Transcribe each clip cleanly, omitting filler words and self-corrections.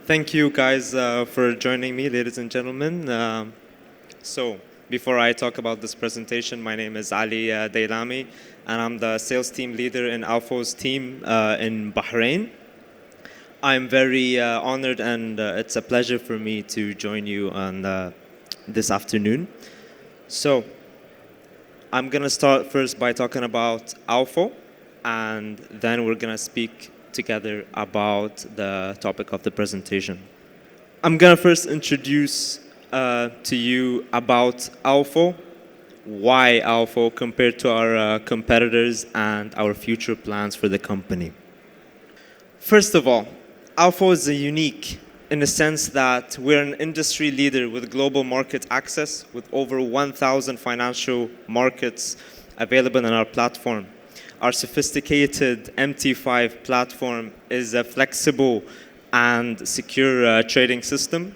Thank you guys for joining me, ladies and gentlemen. So, before I talk about this presentation, my name is Ali Dailami, and I'm the sales team leader in Alpho's team in Bahrain. I'm very honored, and it's a pleasure for me to join you on this afternoon. So, I'm going to start first by talking about Alpho, and then we're going to speak together about the topic of the presentation. I'm going to first introduce to you about Alpho, why Alpho compared to our competitors, and our future plans for the company. First of all, Alpho is unique in the sense that we're an industry leader with global market access, with over 1,000 financial markets available on our platform. Our sophisticated MT5 platform is a flexible and secure trading system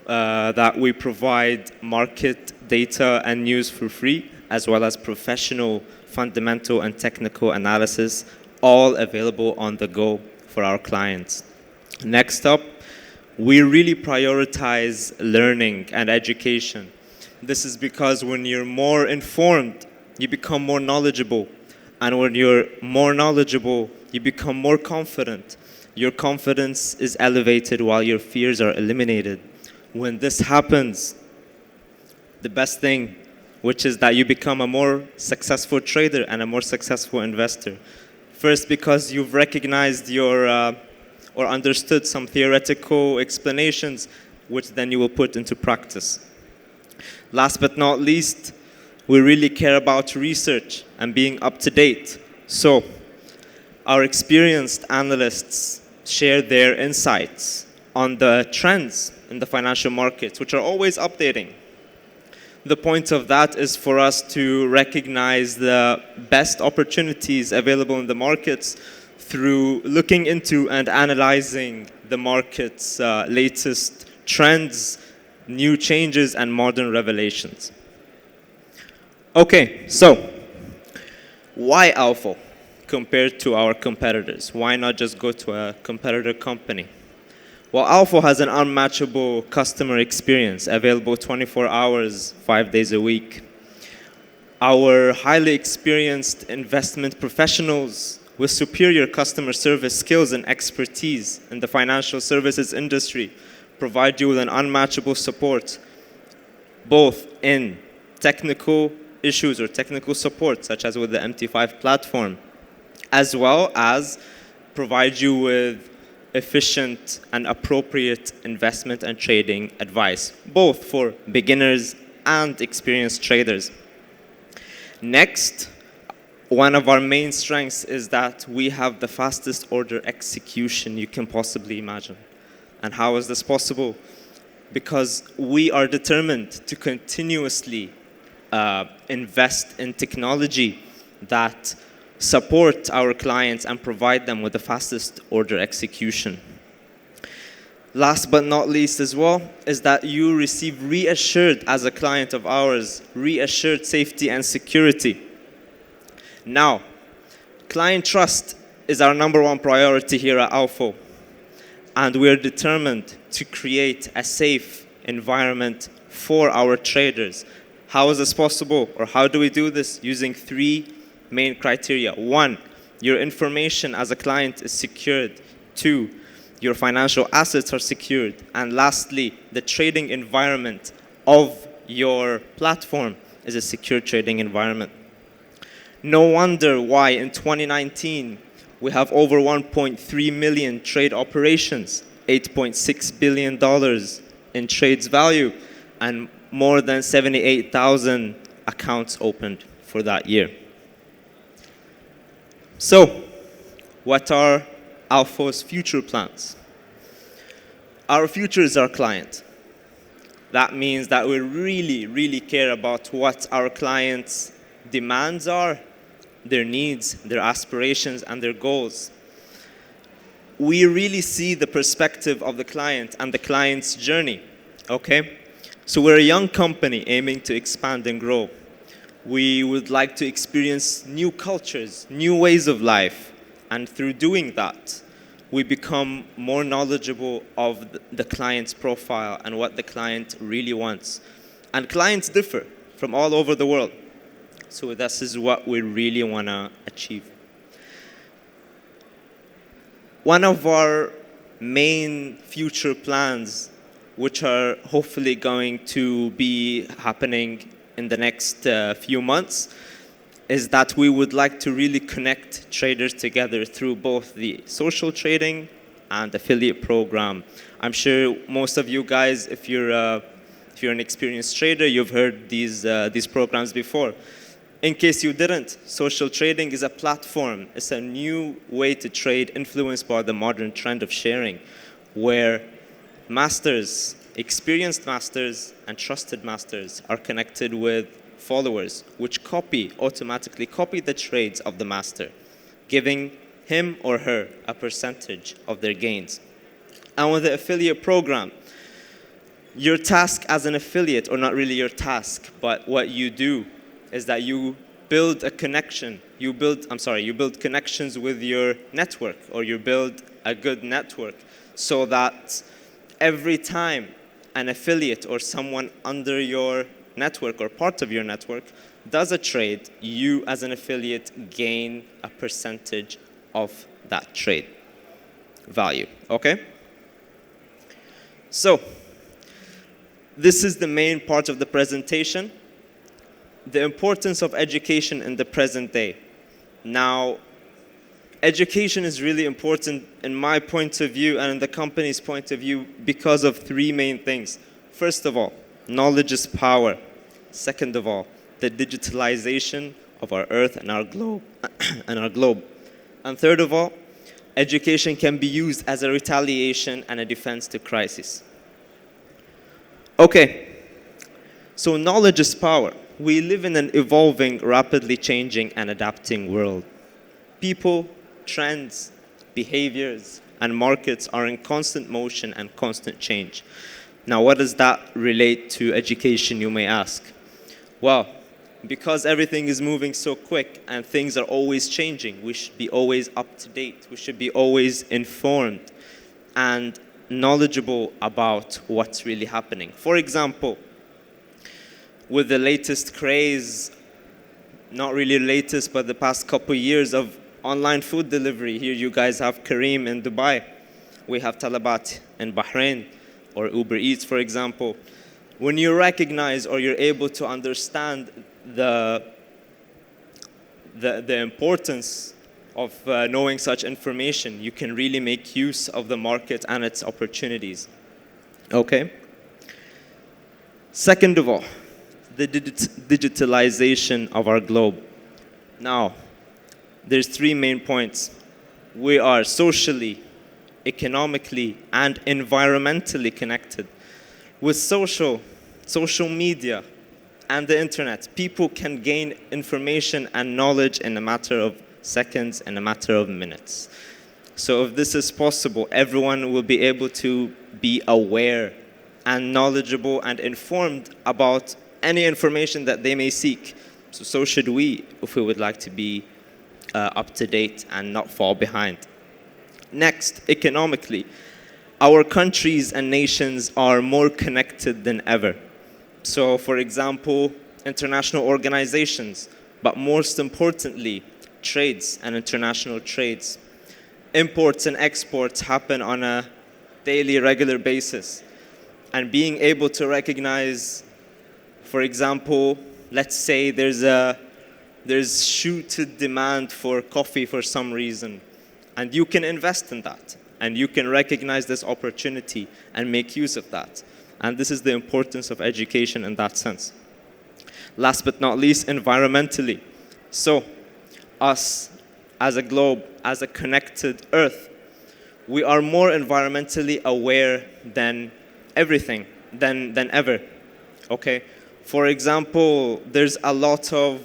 that we provide market data and news for free, as well as professional, fundamental, and technical analysis, all available on the go for our clients. Next up, we really prioritize learning and education. This is because when you're more informed, you become more knowledgeable. And when you're more knowledgeable, you become more confident. Your confidence is elevated while your fears are eliminated. When this happens, the best thing, which is that you become a more successful trader and a more successful investor. First, because you've recognized or understood some theoretical explanations, which then you will put into practice. Last but not least, we really care about research and being up to date. So, our experienced analysts share their insights on the trends in the financial markets, which are always updating. The point of that is for us to recognize the best opportunities available in the markets through looking into and analyzing the market's latest trends, new changes, and modern revelations. Okay, so why Alpho compared to our competitors? Why not just go to a competitor company? Well, Alpho has an unmatchable customer experience available 24 hours, 5 days a week. Our highly experienced investment professionals with superior customer service skills and expertise in the financial services industry provide you with an unmatchable support, both in technical issues or technical support, such as with the MT5 platform, as well as provide you with efficient and appropriate investment and trading advice, both for beginners and experienced traders. Next, one of our main strengths is that we have the fastest order execution you can possibly imagine. And how is this possible? Because we are determined to continuously invest in technology that support our clients and provide them with the fastest order execution. Last but not least as well is that you receive reassured, as a client of ours, reassured safety and security. Now, client trust is our number one priority here at Alpho, and we are determined to create a safe environment for our traders. How is this possible, or how do we do this? Using three main criteria. One, your information as a client is secured. Two, your financial assets are secured. And lastly, the trading environment of your platform is a secure trading environment. No wonder why in 2019 we have over 1.3 million trade operations, $8.6 billion in trades value, and more than 78,000 accounts opened for that year. So, what are Alpho's future plans? Our future is our client. That means that we really care about what our clients' demands are, their needs, their aspirations, and their goals. We really see the perspective of the client and the client's journey, okay? So we're a young company aiming to expand and grow. We would like to experience new cultures, new ways of life, and through doing that, we become more knowledgeable of the client's profile and what the client really wants. And clients differ from all over the world. So this is what we really want to achieve. One of our main future plans, which are hopefully going to be happening in the next few months, is that we would like to really connect traders together through both the social trading and affiliate program. I'm sure most of you guys, if you're an experienced trader, you've heard these programs before. In case you didn't, social trading is a platform. It's a new way to trade influenced by the modern trend of sharing, where masters, experienced masters and trusted masters are connected with followers, which automatically copy the trades of the master, giving him or her a percentage of their gains. And with the affiliate program, your task as an affiliate, or not really your task, but what you do is that you build a connection. You build connections with your network, or you build a good network, so that every time an affiliate or someone under your network or part of your network does a trade, you as an affiliate gain a percentage of that trade value, okay? So, this is the main part of the presentation. The importance of education in the present day. Now, education is really important in my point of view and in the company's point of view because of three main things. First of all, knowledge is power. Second of all, the digitalization of our earth and our globe. And third of all, education can be used as a retaliation and a defense to crisis. Okay, so knowledge is power. We live in an evolving, rapidly changing and adapting world. People, trends, behaviors, and markets are in constant motion and constant change. Now, what does that relate to education, you may ask? Well, because everything is moving so quick and things are always changing, we should be always up to date. We should be always informed and knowledgeable about what's really happening. For example, with the latest craze, not really latest, but the past couple years of online food delivery. Here you guys have Kareem in Dubai. We have Talabat in Bahrain, or Uber Eats, for example. When you recognize or you're able to understand the importance of knowing such information, you can really make use of the market and its opportunities. Okay? Second of all, the digitalization of our globe. Now, there's three main points. We are socially, economically, and environmentally connected. With social media, and the internet, people can gain information and knowledge in a matter of seconds and a matter of minutes. So if this is possible, everyone will be able to be aware and knowledgeable and informed about any information that they may seek. So should we, if we would like to be up to date and not fall behind. Next, economically, our countries and nations are more connected than ever. So, for example, international organizations, but most importantly, trades and international trades. Imports and exports happen on a daily, regular basis. And being able to recognize, for example, let's say there's shooted demand for coffee for some reason, and you can invest in that, and you can recognize this opportunity and make use of that. And this is the importance of education in that sense. Last but not least, environmentally. So, us as a globe, as a connected earth, we are more environmentally aware than everything, than ever, okay? For example, there's a lot of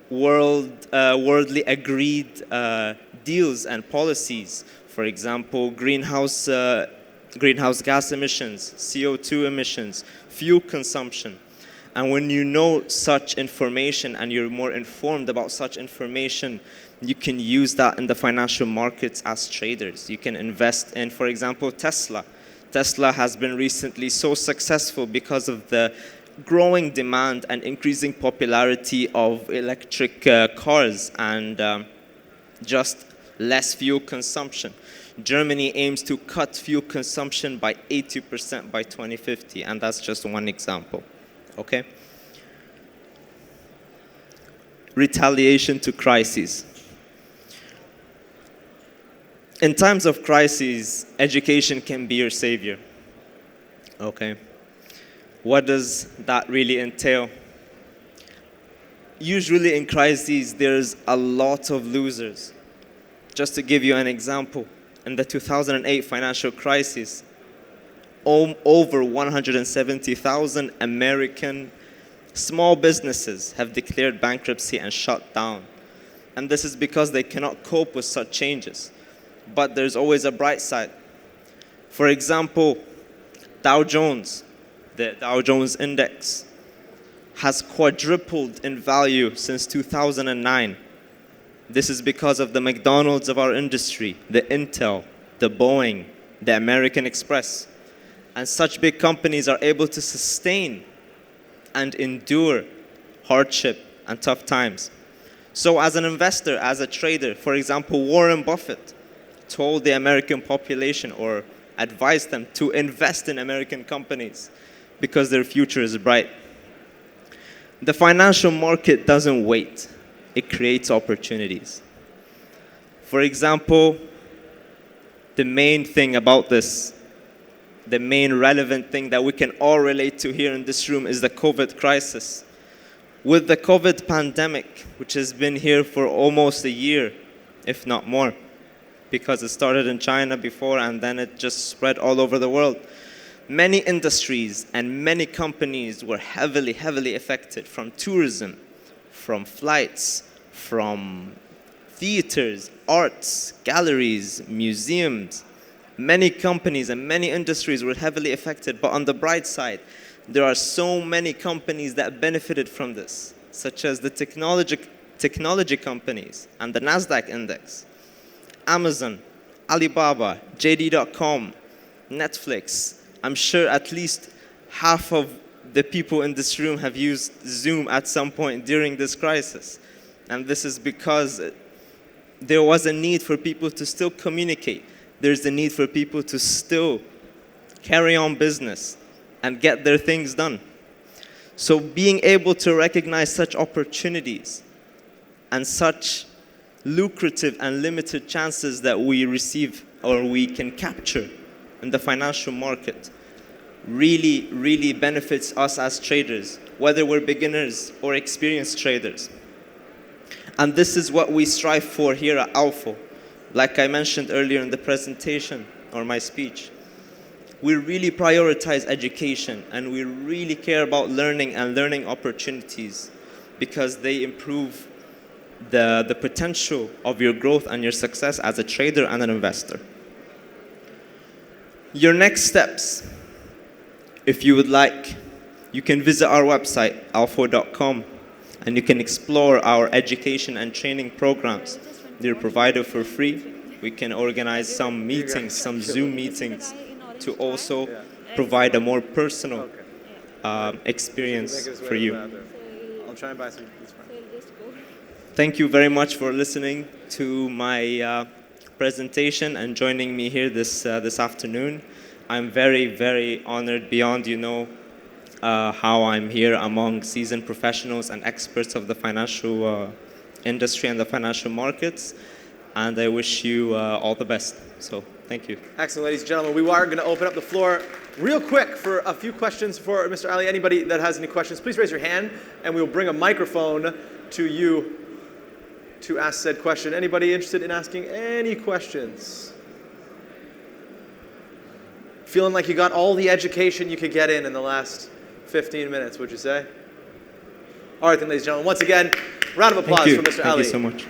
worldly agreed deals and policies. For example, greenhouse gas emissions, CO2 emissions, fuel consumption. And when you know such information and you're more informed about such information, you can use that in the financial markets as traders. You can invest in, for example, Tesla. Tesla has been recently so successful because of the growing demand and increasing popularity of electric cars and just less fuel consumption. Germany aims to cut fuel consumption by 80% by 2050, and that's just one example. Okay? Retaliation to crises. In times of crises, education can be your savior. Okay? What does that really entail? Usually in crises, there's a lot of losers. Just to give you an example, in the 2008 financial crisis, over 170,000 American small businesses have declared bankruptcy and shut down. And this is because they cannot cope with such changes. But there's always a bright side. For example, Dow Jones, the Dow Jones Index, has quadrupled in value since 2009. This is because of the McDonald's of our industry, the Intel, the Boeing, the American Express. And such big companies are able to sustain and endure hardship and tough times. So as an investor, as a trader, for example, Warren Buffett told the American population or advised them to invest in American companies because their future is bright. The financial market doesn't wait. It creates opportunities. For example, the main thing about this, the main relevant thing that we can all relate to here in this room is the COVID crisis. With the COVID pandemic, which has been here for almost a year, if not more, because it started in China before and then it just spread all over the world. Many industries and many companies were heavily, heavily affected, from tourism, from flights, from theaters, arts, galleries, museums. Many companies and many industries were heavily affected, but on the bright side, there are so many companies that benefited from this, such as the technology companies and the NASDAQ index. Amazon, Alibaba, JD.com, Netflix. I'm sure at least half of the people in this room have used Zoom at some point during this crisis. And this is because there was a need for people to still communicate. There's a need for people to still carry on business and get their things done. So being able to recognize such opportunities and such lucrative and limited chances that we receive or we can capture in the financial market really, really benefits us as traders, whether we're beginners or experienced traders. And this is what we strive for here at Alpho. Like I mentioned earlier in the presentation or my speech, we really prioritize education and we really care about learning and learning opportunities because they improve the potential of your growth and your success as a trader and an investor. Your next steps, if you would like, you can visit our website, alpho.com, and you can explore our education and training programs. They're provided for free. We can organize some meetings, some Zoom meetings, to also provide a more personal experience for you. I'll try and buy some. Thank you very much for listening to my presentation and joining me here this afternoon. I'm very, very honored beyond, how I'm here among seasoned professionals and experts of the financial industry and the financial markets. And I wish you all the best. So, thank you. Excellent, ladies and gentlemen. We are going to open up the floor real quick for a few questions for Mr. Ali. Anybody that has any questions, please raise your hand, and we'll bring a microphone to you to ask said question. Anybody interested in asking any questions? Feeling like you got all the education you could get in the last 15 minutes, would you say? All right, then, ladies and gentlemen, once again, round of applause for Mr. Ali. Thank you so much.